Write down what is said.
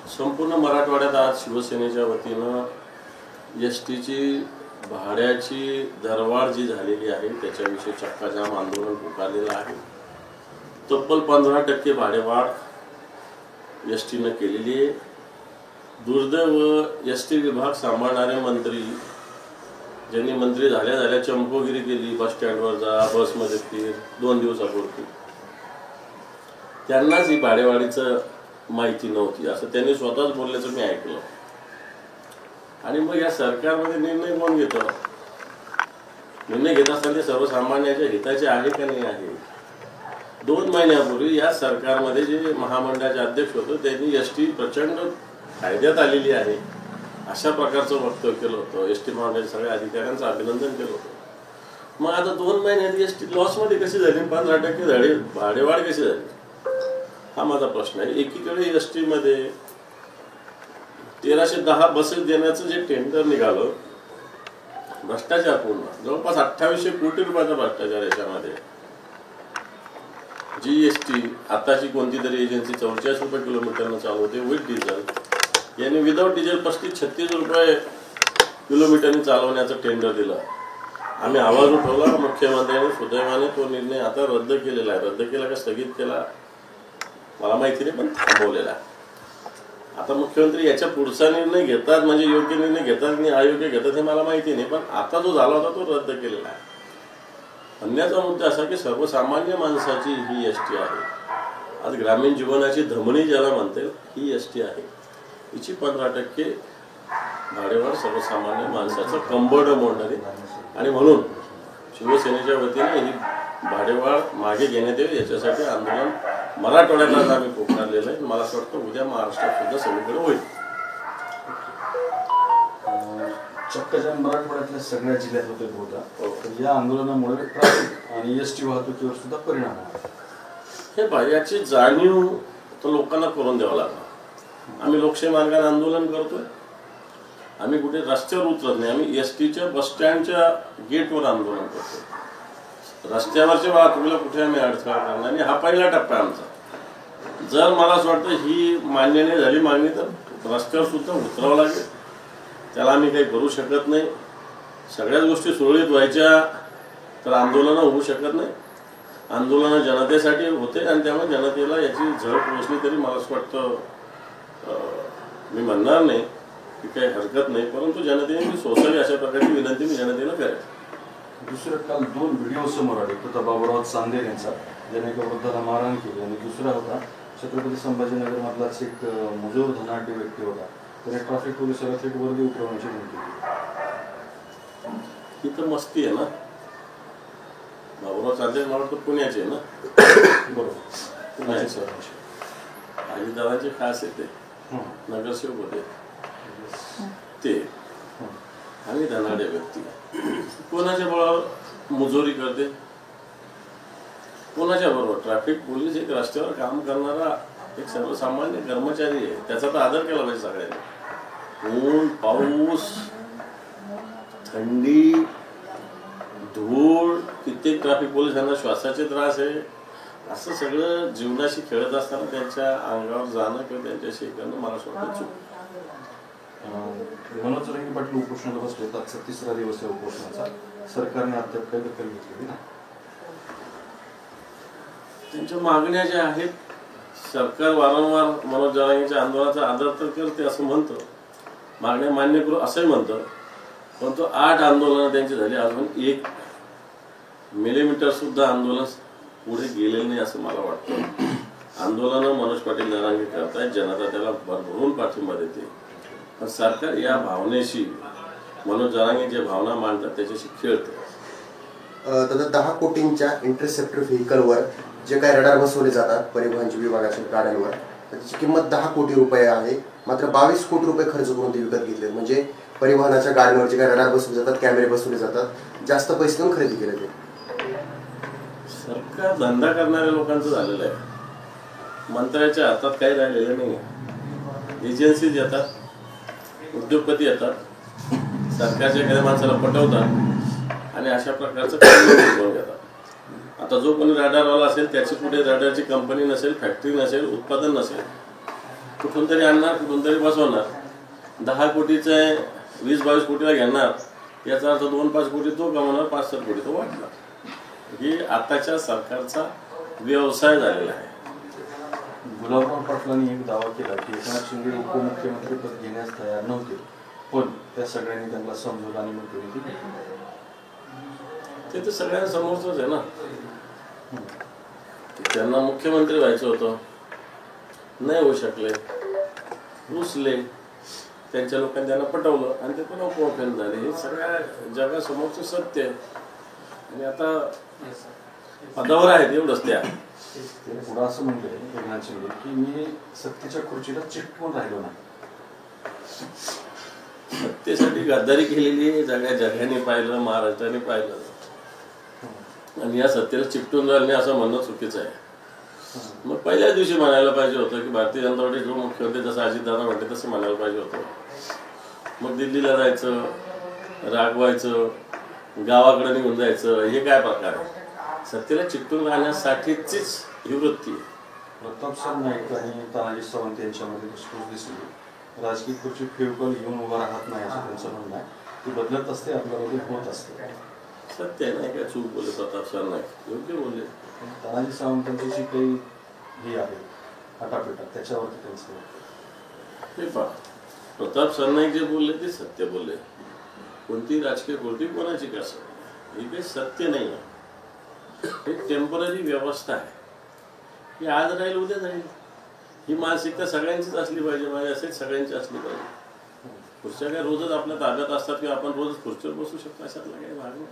संपूर्ण मराठवाड्यात आज शिवसेनेच्या वतीनं एसटीची भाड्याची दरवाढ जी झालेली आहे त्याच्याविषयी चक्काजाम आंदोलन पुकारलेलं आहे। तब्बल 15% भाडेवाढ एसटीनं केलेली आहे। दुर्दैव एसटी विभाग सांभाळणारे मंत्री ज्यांनी मंत्री झाल्या चमकोगिरी केली, बस स्टँडवर जा, बसमध्ये फिर, 2 दिवसापूर्वी त्यांनाच ही भाडेवाढीचं माहिती नव्हती असं त्यांनी स्वतःच बोलल्याचं मी ऐकलं। आणि मग या सरकारमध्ये निर्णय कोण घेतं? निर्णय घेत असताना ते सर्वसामान्यांच्या हिताचे आहे का नाही आहे? 2 महिन्यापूर्वी या सरकारमध्ये जे महामंडळाचे अध्यक्ष होते त्यांनी एसटी प्रचंड फायद्यात आलेली आहे अशा प्रकारचं वक्तव्य केलं होतं। एसटी महामंडळाच्या सगळ्या अधिकाऱ्यांचं अभिनंदन केलं होतं। मग आता 2 महिन्यात एसटी लॉसमध्ये कशी झाली? 15% भाडेवाढ कशी झाली? हा माझा प्रश्न आहे। एकीकडे एसटी मध्ये 1310 बसेस देण्याचं जे टेंडर निघालं, भ्रष्टाचार पूर्ण जवळपास 2800 कोटी रुपयाचा भ्रष्टाचार याच्यामध्ये। जीएसटी आताची कोणती तरी एजन्सी 44 रुपये किलोमीटरनं चालवते विथ डिझेल, यांनी विदाउट डिझेल 35-36 रुपये किलोमीटरने चालवण्याचं टेंडर दिलं। आम्ही आवाज उठवला, मुख्यमंत्र्यांनी सुदैवाने तो निर्णय आता रद्द केलेला आहे। रद्द केला का स्थगित केला मला माहिती नाही, पण थांबवलेला आहे। आता मुख्यमंत्री याच्या पुढचा निर्णय घेतात म्हणजे योग्य निर्णय घेतात आणि अयोग्य घेतात हे मला माहिती नाही, पण आता जो झाला होता तो रद्द केलेला आहे। अन्याचा मुद्दा असा की सर्वसामान्य माणसाची ही एसटी आहे। आज ग्रामीण जीवनाची धमनी ज्याला म्हणते ही एसटी आहे, हिची 15% भाडेवाढ सर्वसामान्य माणसाचं कंबरड मोडणारी, आणि म्हणून शिवसेनेच्या वतीने ही भाडेवाढ मागे घेण्यात यावी याच्यासाठी आंदोलन मराठवाड्यात आम्ही पुकारलेलं आहे। मला असं वाटतं उद्या महाराष्ट्रात सुद्धा सगळीकडे होईल। चक्काजाम मराठवाड्यातल्या सगळ्या जिल्ह्यात होते बहुधा, या आंदोलनामुळे ट्रॅफिक आणि एसटी वाहतुकीवर सुद्धा परिणाम होतो। हे पहा, याची जाणीव तर लोकांना करून द्यावं लागणार। आम्ही लोकशाही मार्गाने आंदोलन करतोय, आम्ही कुठे रस्त्यावर उतरत नाही, आम्ही एसटीच्या बस स्टँडच्या गेटवर आंदोलन करतोय। रस्त्यावरच्या वाहतुकीला कुठे आम्ही अडथळा करणार नाही, हा पहिला टप्पा आमचा। जर मला असं वाटतं ही मान्य नाही झाली मागणी तर रस्त्यावर सुद्धा उतरावं लागेल, त्याला आम्ही काही करू शकत नाही। सगळ्याच गोष्टी सुरळीत व्हायच्या तर आंदोलनं होऊ शकत नाही। आंदोलनं जनतेसाठी होते आणि त्यामुळे जनतेला याची झळ पोचली तरी मला असं वाटतं मी म्हणणार नाही की काही हरकत नाही, परंतु जनतेने सोसावी अशा प्रकारची विनंती मी जनतेला करेन। दुसरं काल 2 व्हिडिओ समोर आले, तो बाबूराव चांदेर यांचा ज्याने एका वृद्धाला मारहाण केली, आणि दुसरा होता छत्रपती संभाजीनगर मधलाच एक मुजोर धनाढ्य व्यक्ती होता, त्याने ट्रॅफिक पोलिसाला थेट वर्दी उतरवण्याची धमकी दिली। ही तर मस्ती आहे ना। बाबूराव चांदेर मला वाटतं पुण्याचे आहे ना? बरोबर, पुण्याचे अजितदादांचे खास आहे ते, नगरसेवक होते ते, आणि धनाढ्य व्यक्ती कोणाच्या बळावर मुजोरी करते? कोणाच्या बरोबर? ट्रॅफिक पोलीस एक रस्त्यावर काम करणारा एक सर्वसामान्य कर्मचारी आहे, त्याचा तर आदर केला पाहिजे सगळ्यांनी। ऊन, पाऊस, थंडी, धूळ, कित्येक ट्रॅफिक पोलिसांना श्वासाचे त्रास आहे, असं सगळं जीवनाशी खेळत असताना त्यांच्या अंगावर जाणं किंवा त्यांच्याशी करणं मला वाटतं चूक। मनोज जरांगे पाटील उपोषणाला बसले, आजचा 3रा दिवस आहे उपोषणाचा, सरकारने अद्याप काही दखल घेतली ना? त्यांच्या मागण्या ज्या आहेत, सरकार वारंवार मनोज जरांगेच्या आंदोलनाचा आदर तर करते असं म्हणतं, मागण्या मान्य करू असंही म्हणतं, परंतु 8 आंदोलनं त्यांची झाली, अजून 1 मिलीमीटर सुद्धा आंदोलन पुढे गेलेलं नाही असं मला वाटतं। आंदोलनं मनोज पाटील जरांगे करतायत, जनता त्याला भरभरून पाठिंबा देते, पण सरकार या भावनेशी, मनोज जरांगे जे भावना मांडतात त्याच्याशी खेळते। तर 10 कोटींच्या इंटरसेप्टर व्हेकलवर जे काही रडार बसवले जातात परिवहन विभागाच्या गाड्यांवर, त्याची किंमत 10 कोटी रुपये आहे, मात्र 22 कोटी रुपये खर्च करून ते विकत घेतले। म्हणजे परिवहनाच्या गाड्यांवर जे काही रडार बसवले जातात, कॅमेरे बसवले जातात, जास्त पैसे देऊन खरेदी केले ते। सरकार धंदा करणाऱ्या लोकांचं झालेलं आहे, मंत्र्याच्या हातात काही राहिलेलं नाही। एजन्सीज येतात, उद्योगपती येतात, सरकारच्या एखाद्या माणसाला पटवतात आणि अशा प्रकारचं काम करून घेतात। आता जो कोणी रडारवाला असेल त्याची कुठे रडारची कंपनी नसेल, फॅक्टरी नसेल, उत्पादन नसेल, कुठून तरी आणणार, कुठून तरी बसवणार. 10 कोटीचं 20-22 कोटीला घेणार, याचा अर्थ 2-5 कोटी तो कमवणार, 5-7 कोटी तो वाटणार. ही आताच्या सरकारचा व्यवसाय झालेला आहे. गुलाबराव पाटलांनी एक दावा केला की एकनाथ शिंदे उपमुख्यमंत्री पद घेण्यास तयार नव्हते, पण त्या सगळ्यांनी त्यांना समजून आणि मंत्रिपदी घेतली. ते तर सगळ्यांसमोरच आहे ना. त्यांना मुख्यमंत्री व्हायचं होतं, नाही होऊ शकले, रुसले, त्यांच्या लोकांनी त्यांना पटवलं आणि ते पण उपमुख्यमंत्री झाले. हे सगळ्या जगासमोरचं सत्य आहे. आणि आता पदावर आहेत एवढंच. त्या ते पुढं असं म्हणले एकनाथ शिंदे की मी सत्तेच्या खुर्चीला चिटकून राहिलो नाही. सत्तेसाठी गद्दारी केलेली सगळ्या जगाने पाहिलं, महाराष्ट्राने पाहिलं, आणि या सत्तेला चिकटून राहिले असं म्हणणं चुकीचं आहे. मग पहिल्याच दिवशी म्हणायला पाहिजे होतं की भारतीय जनता पार्टी जो मुख्यमंत्री जसं अजितदादा म्हणते तसं म्हणायला पाहिजे होतं. मग दिल्लीला जायचं, रागवायचं, गावाकडे निघून जायचं, हे काय प्रकार आहे? सत्तेला चिकटून राहण्यासाठीचीच ही वृत्ती आहे. प्रताप सरनाईक आणि तानाजी सावंत यांच्यामध्ये घुसखोस दिसली. राजकीय खुर्ची फेविकॉल घेऊन उभा राहत नाही असं त्यांचं म्हणणं आहे. ती बदलत असते, आपल्यामध्ये होत असते. सत्य नाही काय चूक बोलले प्रताप सरनाईक, योग्य बोलले. तानाजी सावंतांची जी काही ही आहे आटापिटा, त्याच्यावरती त्यांचं हे पहा, प्रताप सरनाईक जे बोलले ते सत्य बोलले. कोणती राजकीय कृती कोणाची कसं, हे काही सत्य नाही आहे. हे टेम्पररी व्यवस्था आहे. ही आज राहील, उद्या जाईल. ही मानसिकता सगळ्यांचीच असली पाहिजे, माझी असेच सगळ्यांची असली पाहिजे. खुर्च्या काय रोजच आपल्या ताब्यात असतात किंवा आपण रोजच खुर्चीवर बसू शकतो, अशातला काही भाग नाही.